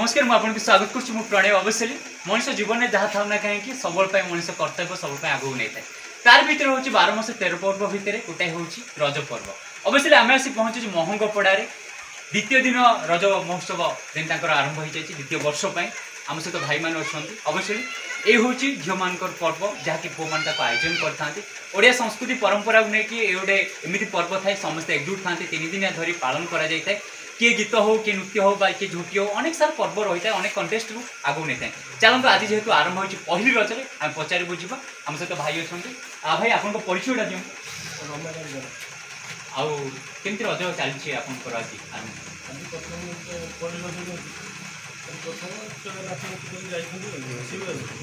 नमस्कार मुझे स्वागत करुँ प्रणय अवश्य मनुष्य जीवन में जहाँ था ना कहीं सब मनुष्य कर्तव्य सब आगू नहीं था तार भर हूँ 12 मास 13 पर्व भितर गोटाए हूँ रज पर्व अवश्य आम आसी पहुँचु महंगपड़े द्वितीय दिन रज महोत्सव दिन आरंभ हो जाए द्वितीय वर्ष आम सहित भाई मैंने अच्छा अवश्य ये हूँ झील मान पर्व जहाँकि पुओ मैंने आयोजन करता संस्कृति परंपरा को लेकिन ये गोटे एमती पर्व थाए समस्त एकजुट था 3 दिन धरी पालन कर किए गीत हो किए नृत्य हो किए झुटी हो अनेक सारा पर्व रही है अनेक कंटेस्ट को आगू नहीं था चलते आज जेहेतु आरंभ हो पहली रजरे आम पचार बुझा आम सहित भाई अच्छा भाई आप परिचयटा दिखाँ आमती रज चलती आपंकर आज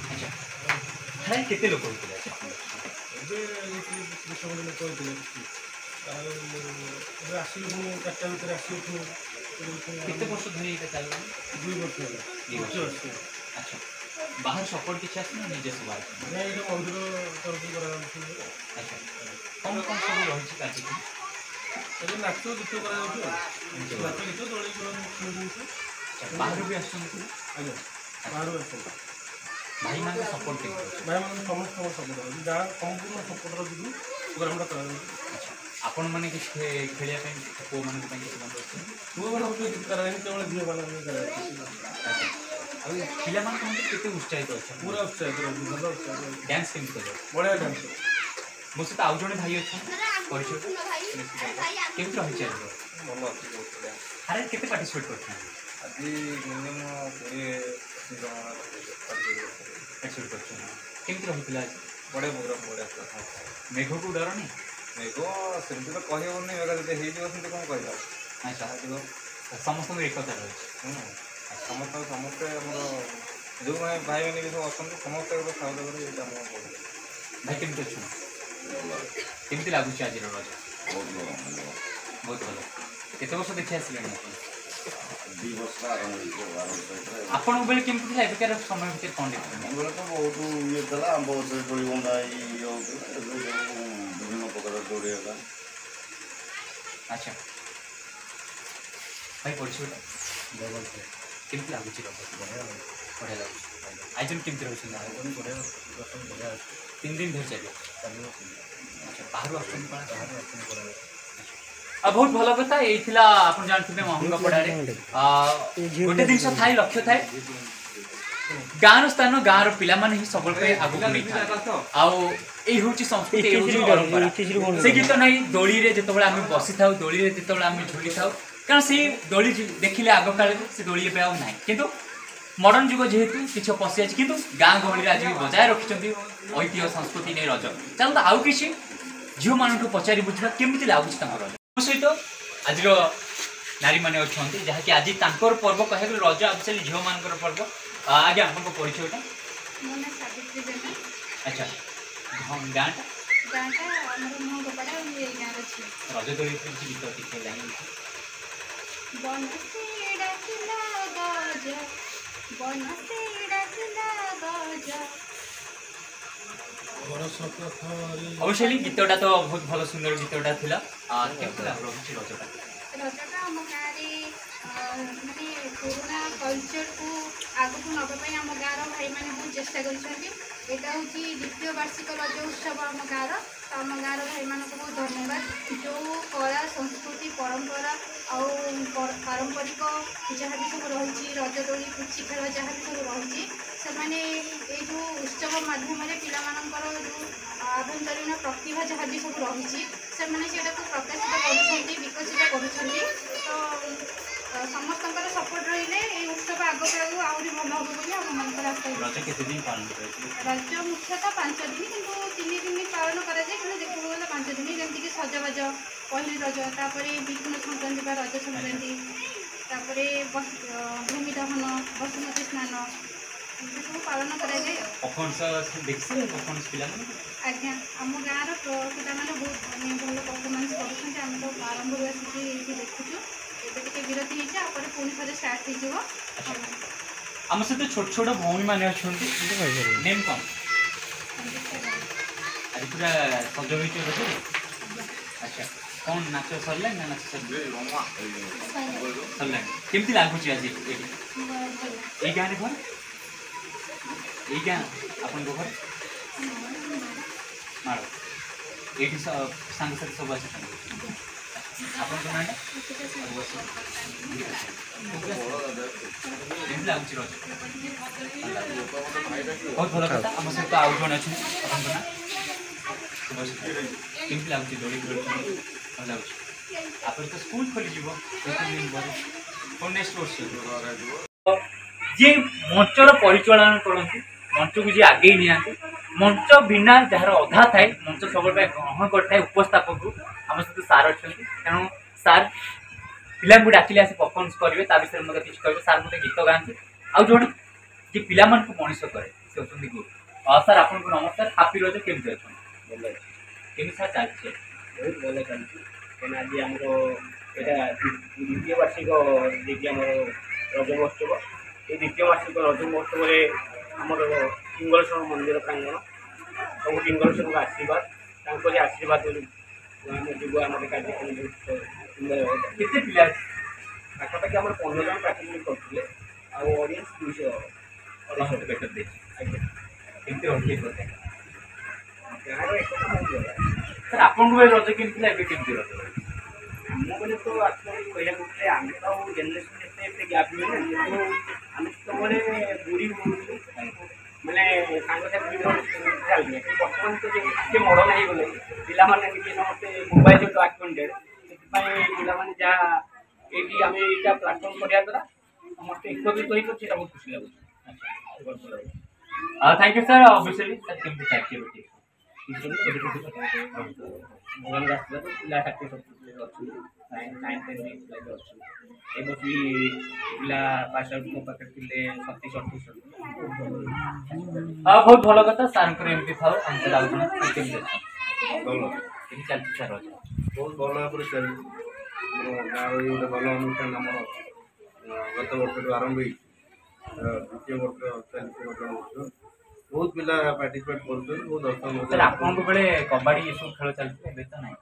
अच्छा हाय केते लोक होते केते वर्ष धरी एटा चल 2 वर्ष अच्छा बाहर सपोर्ट किछ आछ ना निजे सुबार नहीं एटा मंदिर तरफ करा अच्छा कौन कौन सब रही छी कार्यक्रम एटा नाच गीत करा नाच गीत दोली करा बाहर भी आछन आगे बाहर आछन भाई मान सपोर्ट के भाई मान समस्त सपोर्ट जा संपूर्ण सपोर्ट रो दिगु प्रोग्राम रा करा आपण माने कि खेलिया पे को मान के किछ बंद अछि वो वाला को करा केवल दिए वाला नहीं करा अब पिला मान को केते उत्साहित अछि पूरा उत्साहित भलो उत्साहित डांस केम करे बढिया डांस मोसे त आउ जने भाई अछि परिचय केम रहि छै भलो अछि बहुत अरे केते पार्टिसिपेट करथि आज मिनिमम 20 पार्टिसिपेट करथि केम रहितला बड़े प्रोग्राम बड़े मेघ को डर नहीं मेघ सेमती तो कही होनी मेघ जब हो कौन कह अच्छा समस्त एकता रही समस्त समस्ते जो भाई मैंने भी सब अच्छा समस्त स्वागत भाई केमती अच्छे केमती लगुच आज रज बहुत भल केते वर्ष देखी आसिले आपण बेले केमती था एबेकार समय भितर कौन देखते बेले तो बहुत ये था आम गछ डोरी बंधा विभिन्न प्रकार डोरी है अच्छा भाई परिचय केमती लगुच बढ़िया लगुच आयोजन केमती रही 3 दिन धर चलिए अच्छा बाहर आस बहुत भल कथा ये आप जानते महंगापड़े गोटे जिन थाए लक्ष्य थाए गाँव स्थान गाँव पिला माने ही सब आगू नहीं हूँ संस्कृति परंपरा से गीत ना दोली जो आम बसी था दोली जो आम झुली था कारण से दोली देखिले आग काल से दोली ना कि मॉडर्न जुग जेहेतु किसी पशि आछि किंतु गाँ गहली आज भी बजाय रखिंट ऐतिह्य संस्कृति नहीं रज चलते आउ कि झील मान पचारि बुझा केमती लगुच रज सहित आज नारी मैंने अच्छा जहाँकि आज तांकर पर्व कह रज एक्चुअली झील मान पर्व आगे आप परिचयटा अच्छा गाँटा रज दोली गीत टिके अवश्य गीतटा तो बहुत भल सुंदर गीतटा थिला रजटा रजटा आम गाँव माने पुराना कल्चर को आगक नापी आम गाँव भाई मैंने बहुत चेष्टा करा हूँ द्वितीय वार्षिक रज उत्सव आम गाँव तो आम गाँव भाई मान को बहुत धन्यवाद जो कला संस्कृति परंपरा आउ पारंपरिक जहाँ भी सब रही रज दोली पुची खेल जहाँ भी सब रही से जो उत्सव मध्यम पिलाମାନଙ୍କର जो आभ्यंतरीण प्रतिभा जहाँ भी सब रही से प्रकाशित कर विकसित कर समस्त सपोर्ट रही उत्सव आगे आहरी भल हम बोली आम मन रज मुख्यतः 5 दिन कि 3 दिन पालन कराए कि देखा गला 5 दिन जमीक सजबाज पहली रज तापर विष्णु संक्रांति रज संक्रांति तापर भूमि दहन बसुमती स्नान सब पालन कराए आज्ञा आम गाँव पिला मैंने बहुत भल परफॉर्मेंस करें तो आरंभ आसिक देखुचु एबे विरति होती पुणी थे स्टार्ट हो आम सहित छोट छोट भौणी मैंने अच्छा नेम कौन आज पूरा सज हो अच्छा कौन नाच सरला ना नाच सरला केमती लगुच आज এই ଗାଁରେ ଘର ଏଇ ଗାଁ ଆପଣଙ୍କ ଘର ମାଳ ଏଇଠି ସାଙ୍ଗସାଥି ସବୁ ଆସିଛନ୍ତି ଆପଣଙ୍କ ନାଁଟା କେମିତି ଲାଗୁଛି ରଜ ବହୁତ ଭଲ କଥା ଆମ ସହିତ ଆଉ ଜଣେ ଅଛନ୍ତି ଆପଣଙ୍କ ନାଁ କେମିତି ଲାଗୁଛି ଦୋଳି ଖେଳୁଛନ୍ତି ଭଲ ଲାଗୁଛି ଆପଣ ତ ସ୍କୁଲ ଖୋଲିଯିବ ପୁଣି ନେକ୍ସଟ ବର୍ଷ ଯିଏ ମଞ୍ଚର ପରିଚାଳନା କରନ୍ତି ମଞ୍ଚକୁ ଯିଏ ଆଗେଇ ନିଅନ୍ତି ମଞ୍ଚ ବିନା ଯାହାର ଅଧା ଥାଏ ମଞ୍ଚ ସବୁବେଳେ ପାଇଁ ଗ୍ରହଣ କରିଥାଏ ଉପସ୍ଥାପକକୁ ଆମ ସହିତ ସାର୍ ଅଛନ୍ତି ତେଣୁ ସାର୍ ପିଲାଙ୍କୁ ଡାକିଲେ ଆସି ପରଫର୍ମାନ୍ସ କରିବେ ତା ବିଷୟରେ ମୋତେ କିଛି କହିବେ ସାର୍ ମୋତେ ଗୀତ ଗାଆନ୍ତି ଆଉ ଜଣେ ଯିଏ ପିଲାମାନଙ୍କୁ ମଣିଷ କରେ ସେ ଅଛନ୍ତି ଗୁରୁ ସାର୍ ଆପଣଙ୍କୁ ନମସ୍କାର ହାପି ରଜ କେମିତି ଅଛନ୍ତି ଭଲ ଅଛି କେମିତି ସାର୍ ଚାଲିଛି ବହୁତ ଭଲ ଚାଲିଛି କାହିଁକିନା ଆଜି ଆମର ଏଇଟା ଦ୍ୱିତୀୟ ବାର୍ଷିକ ଯିଏକି ଆମର ରଜ ମହୋତ୍ସବ এই দ্বিতীয় বার্ষিক রজ মহোৎসবে আমার পিঙ্গলেশ্বর মন্দির প্রাঙ্গণ সব পিঙ্গলেশ্বর আশীর্বাদ তাঁকরি আশীর্বাদ আমি যোগ আমাদের কার্যক্রম বহুত সুন্দর କେତେ ପିଲା ପାଖାପାଖି ଆମର 15 ଜଣ ପ୍ରାକ୍ଟିସ୍ କରୁଥିଲେ ଆଉ ଅଡ଼ିଏନ୍ସ 200 ସମସ୍ତେ ବେଟର ଦେଇଛି ଆଜ୍ଞା କେମିତି ରହୁଛି କଥା ଗାଁର ଏକତା ବହୁତ ଭଲ ସାର୍ ଆପଣଙ୍କୁ ଏ ରଜ କେମିତି ଥିଲା ଏବେ କେମିତି ରଜ ଆମ ବେଳେ ତ ଆକ୍ଚୁଆଲି କହିବାକୁ ଗଲେ ଆମେ ତ ଆଉ ଜେନେରେସନ୍ ଏତେ ଗ୍ୟାପ୍ ନୁହେଁ କିନ୍ତୁ ଆମେ ସେତେବେଳେ ବୁଢ଼ୀ ହେଉଥିଲୁ ମାନେ ସାଙ୍ଗସାଥି ଚାଲିଥିଲେ କିନ୍ତୁ ବର୍ତ୍ତମାନ ତ ଟିକେ ମଡ଼ର୍ଣ୍ଣ ହେଇଗଲେ ପିଲାମାନେ ଟିକେ ସମସ୍ତେ ମୋବାଇଲ ସହିତ ଆକ୍ୱେଣ୍ଟେଡ୍ ସେଥିପାଇଁ ପିଲାମାନେ ଯାହା ଏଇଠି ଆମେ ଏଇଟା ପ୍ଲାଟଫର୍ମ କରିବା ଦ୍ୱାରା ସମସ୍ତେ ଏକତ୍ରିତ ହେଇପାରୁଛି ସେଇଟା ବହୁତ ଖୁସି ଲାଗୁଛି thank you sir obviously sir केମିତି ଚାଲିଛି ଏବେ ଭଗବାନ ଆସିଲା ତ ପିଲା 60-70 ଅଛନ୍ତି 9-10 ପିଲା ଅଛନ୍ତି ଏବେ ବି ପିଲା ପାସ୍ ଆଉଟ୍ ମୋ ପାଖରେ ଥିଲେ 37-38 ବହୁତ ଭଲ କଥା ସାର୍ଙ୍କର ଏମିତି ଥାଉ ଆମକୁ ଲାଗୁଛି କେମିତି ଅଛି ଭଲ କେମିତି ଚାଲିଛି ସାର୍ ରଜ ବହୁତ ଭଲ ଭାବରେ ଚାଲିଛି ଆମର ଗାଁର ଏଇ ଗୋଟେ ଭଲ ଅନୁଷ୍ଠାନ ଆମର ଗତ ବର୍ଷଠୁ ଆରମ୍ଭ ହେଇଛି ଦ୍ୱିତୀୟ ବର୍ଷ ଚାଲିଛି ରଜ ମହୋତ୍ସବ ବହୁତ ପିଲା ପାର୍ଟିସିପେଟ୍ କରୁଛନ୍ତି ବହୁତ ଦର୍ଶନ ସାର୍ ଆପଣଙ୍କ ବେଳେ କବାଡ଼ି ଏସବୁ ଖେଳ ଚାଲିଛି ଏବେ ତ ନାହିଁ